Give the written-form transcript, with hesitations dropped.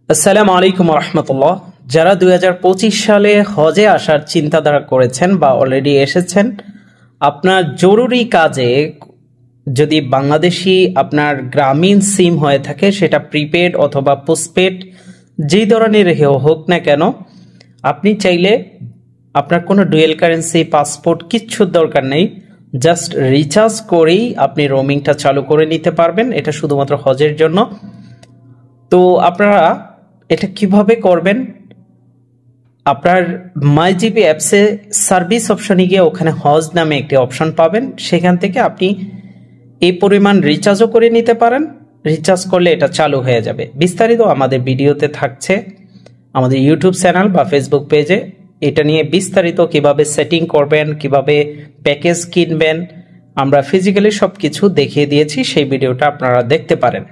আসসালামু আলাইকুম রহমতুল্লাহ। যারা 2025 সালে হজে আসার চিন্তাধারা করেছেন বা অলরেডি এসেছেন, আপনার জরুরি কাজে যদি বাংলাদেশি আপনার গ্রামীণ সিম হয়ে থাকে, সেটা প্রিপেড অথবা পোস্টপেড যেই ধরনের হোক না কেন, আপনি চাইলে আপনার কোনো ডুয়েল কারেন্সি পাসপোর্ট কিচ্ছুর দরকার নেই, জাস্ট রিচার্জ করেই আপনি রোমিংটা চালু করে নিতে পারবেন। এটা শুধুমাত্র হজের জন্য। তো আপনারা এটা কিভাবে করবেন? আপনার মাই জিপি অ্যাপসে সার্ভিস অপশনে গিয়ে ওখানে হজ নামে একটি অপশন পাবেন। সেখান থেকে আপনি এই পরিমাণ রিচার্জও করে নিতে পারেন। রিচার্জ করলে এটা চালু হয়ে যাবে। বিস্তারিত আমাদের ভিডিওতে থাকছে, আমাদের ইউটিউব চ্যানেল বা ফেসবুক পেজে। এটা নিয়ে বিস্তারিত কিভাবে সেটিং করবেন, কিভাবে প্যাকেজ কিনবেন, আমরা ফিজিক্যালি সব কিছু দেখিয়ে দিয়েছি। সেই ভিডিওটা আপনারা দেখতে পারেন।